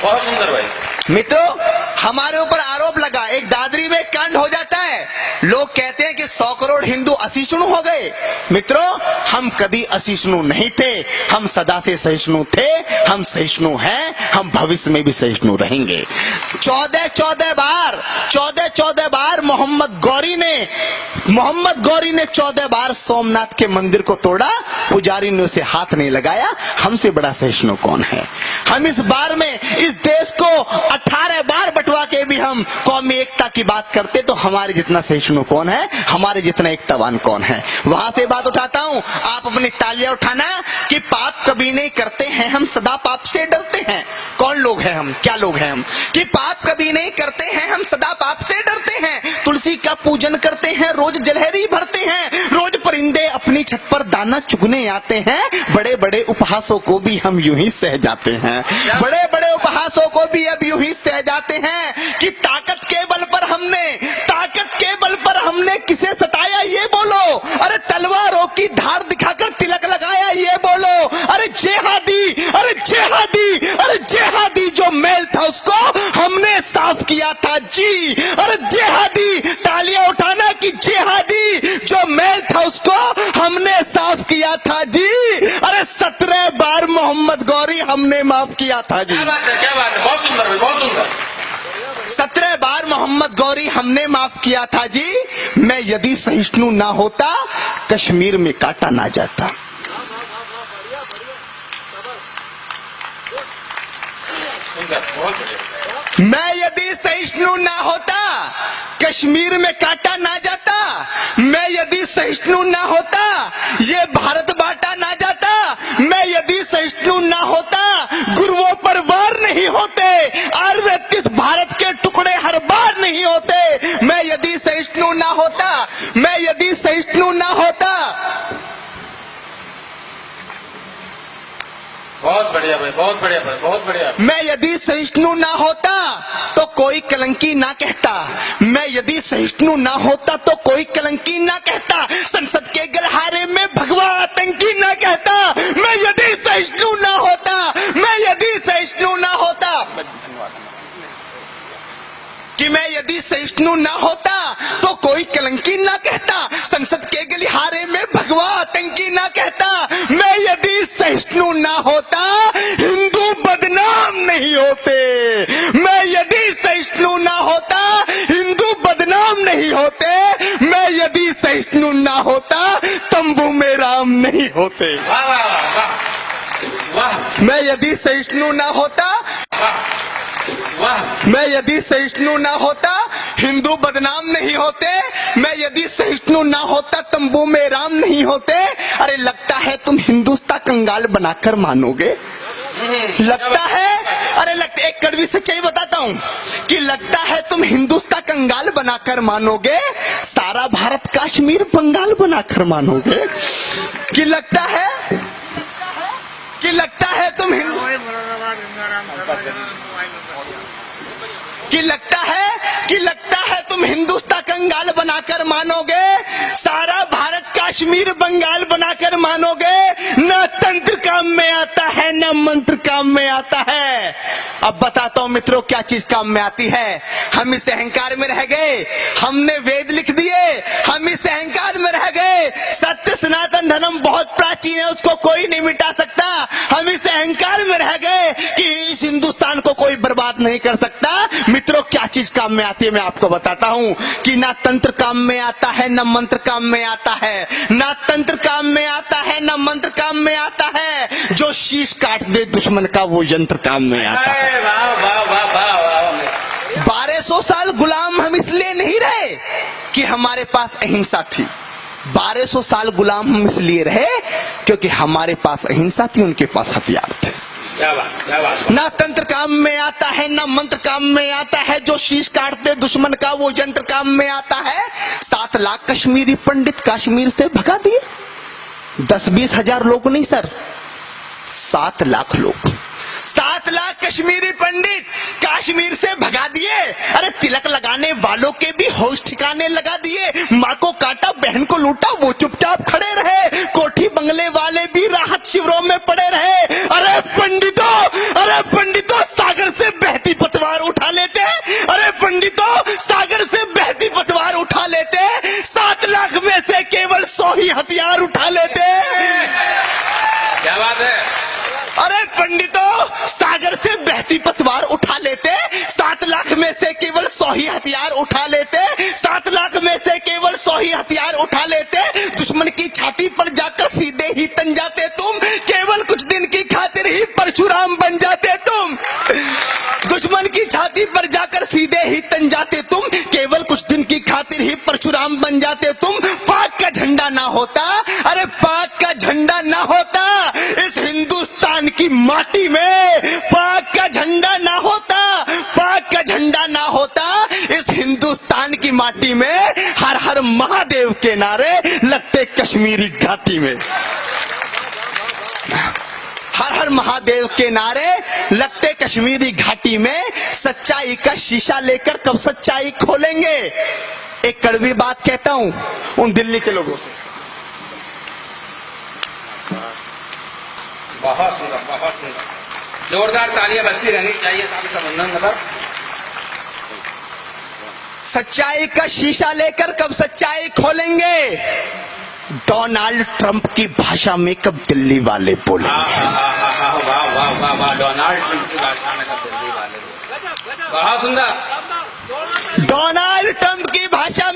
बहुत सुंदर भाई। मित्रों, हमारे ऊपर आरोप लगा, एक दादरी में कांड हो जाता है, लोग कहते हैं कि 100 करोड़ हिंदू असहिष्णु हो गए। मित्रों, हम कभी असहिष्णु नहीं थे, हम सदा से सहिष्णु थे, हम सहिष्णु हैं, हम भविष्य में भी सहिष्णु रहेंगे। 14 बार मोहम्मद गौरी ने 14 बार सोमनाथ के मंदिर को तोड़ा, पुजारी ने उसे हाथ नहीं लगाया। हमसे बड़ा सहिष्णु कौन है? हम इस बार में इस देश को 18 बार बंटवा के भी हम कौमी एकता की बात करते, तो हमारे जितना सहिष्णु कौन है, हमारे जितना एकतावान कौन है? वहां से बात उठाता हूं, आप अपनी तालियां उठाना कि पाप कभी नहीं करते हैं, हम सदा पाप से डरते हैं। कौन लोग हैं हम, क्या लोग हैं हम कि पाप कभी नहीं करते हैं, हम सदा पाप से डरते हैं। तुलसी का पूजन करते हैं, रोज जलहरी भरते हैं, रोज परिंदे अपनी छत पर दाना चुगने आते हैं। बड़े बड़े उपहासों को भी हम यूं ही सह जाते हैं, बड़े बड़े उपहासों को भी अब यूं ही सह जाते हैं कि ताकत के बल पर हमने किसे सताया ये बोलो, अरे तलवारों की धार दिखाकर तिलक लगाया ये बोलो, अरे जेहादी जो मेल था उसको हमने साफ किया था जी, अरे जेहादी, तालियां उठाना कि जेहादी जो मेल था उसको हमने साफ किया था जी। अरे 17 बार मोहम्मद गौरी हमने माफ किया था जी। क्या बात है, बहुत सुंदर भाई, बहुत सुंदर। 17 बार मोहम्मद गौरी हमने माफ किया था जी। मैं यदि सहिष्णु ना होता, कश्मीर में काटा ना जाता। मैं यदि सहिष्णु ना होता, कश्मीर में काटा ना जाता। मैं यदि सहिष्णु ना होता, ये भारत बांटा ना जाता। मैं यदि सहिष्णु ना होता, गुरुओं पर वार नहीं होते, आयुर्वेद इस भारत के टुकड़े हर बार नहीं होते। मैं यदि सहिष्णु ना होता, बहुत बढ़िया भाई, बहुत बढ़िया भाई, बहुत बढ़िया। मैं यदि सहिष्णु ना होता तो कोई कलंकी ना कहता। मैं यदि सहिष्णु ना होता तो कोई कलंकी ना कहता। संसद के गलहारे में भगवा आतंकी ना कहता। मैं यदि सहिष्णु ना होता, कि मैं यदि सहिष्णु ना होता तो कोई कलंकी ना कहता। संसद के गलिहारे में भगवा आतंकी ना कहता। मैं यदि सहिष्णु ना होता, हिंदू बदनाम नहीं होते। मैं यदि सहिष्णु ना होता, हिंदू बदनाम नहीं होते। मैं यदि सहिष्णु ना होता, तंबू में राम नहीं होते। मैं यदि सहिष्णु ना होता, मैं यदि सहिष्णु ना होता, हिंदू बदनाम नहीं होते। मैं यदि सहिष्णु ना होता, तंबू में राम नहीं होते। अरे लगता है तुम हिंदुस्तान कंगाल बनाकर मानोगे, लगता है, एक कड़वी सच्चाई बताता हूँ कि लगता है तुम हिंदुस्तान कंगाल बनाकर मानोगे, सारा भारत कश्मीर बंगाल बनाकर मानोगे। कि लगता है तुम लगता है तुम हिंदुस्तान कंगाल बनाकर मानोगे, सारा भारत कश्मीर बंगाल बनाकर मानोगे। न तंत्र काम में आता है, न मंत्र काम में आता है। अब बताता हूं मित्रों क्या चीज काम में आती है। हम इस अहंकार में रह गए, हमने वेद लिख दिए, हम इस अहंकार में रह गए। सत्य सनातन धर्म बहुत प्राचीन है, उसको कोई नहीं मिटा सकता। हम इस अहंकार में रह गए कि इस हिंदुस्तान को कोई बर्बाद नहीं कर सकता। मित्रों क्या चीज काम में आती है मैं आपको बताता हूं कि ना तंत्र काम में आता है, न मंत्र काम में आता है। ना तंत्र काम में आता है, न मंत्र काम में आता है। जो शीश काट दे दुश्मन का, वो यंत्र काम में आता है। 1200 साल गुलाम हम इसलिए नहीं रहे कि हमारे पास अहिंसा थी। 1200 साल गुलाम हम इसलिए रहे क्योंकि हमारे पास अहिंसा थी, उनके पास हथियार थे। क्या बात। ना तंत्र काम में आता है, ना मंत्र काम में आता है। जो शीश काटते दुश्मन का, वो यंत्र काम में आता है। 7 लाख कश्मीरी पंडित कश्मीर से भगा दिए। 10-20 हजार लोग नहीं सर, 7 लाख लोग, 7 लाख कश्मीरी पंडित कश्मीर से भगा दिए। अरे तिलक लगाने वालों के भी होश ठिकाने लगा दिए। माँ को काटा, बहन को लूटा, वो चुपचाप खड़े रहे। कोठी बंगले वाले भी राहत शिविरों में पड़े रहे। अरे पंडितों, सागर से घाटी में, हर हर महादेव के नारे लगते कश्मीरी घाटी में। हर हर महादेव के नारे लगते कश्मीरी घाटी में, सच्चाई का शीशा लेकर कब सच्चाई खोलेंगे। एक कड़वी बात कहता हूं उन दिल्ली के लोगों से, बहुत सुंदर, बहुत सुंदर, जोरदार तालियां बजती रहनी चाहिए साथ संबंधन नगर। सच्चाई का शीशा लेकर कब सच्चाई खोलेंगे। डोनाल्ड ट्रंप की भाषा में कब दिल्ली वाले बोलेंगे। वाह वाह वाह वाह, डोनाल्ड ट्रंप की भाषा में कब दिल्ली वाले, बहुत सुंदर। डोनाल्ड ट्रंप की भाषा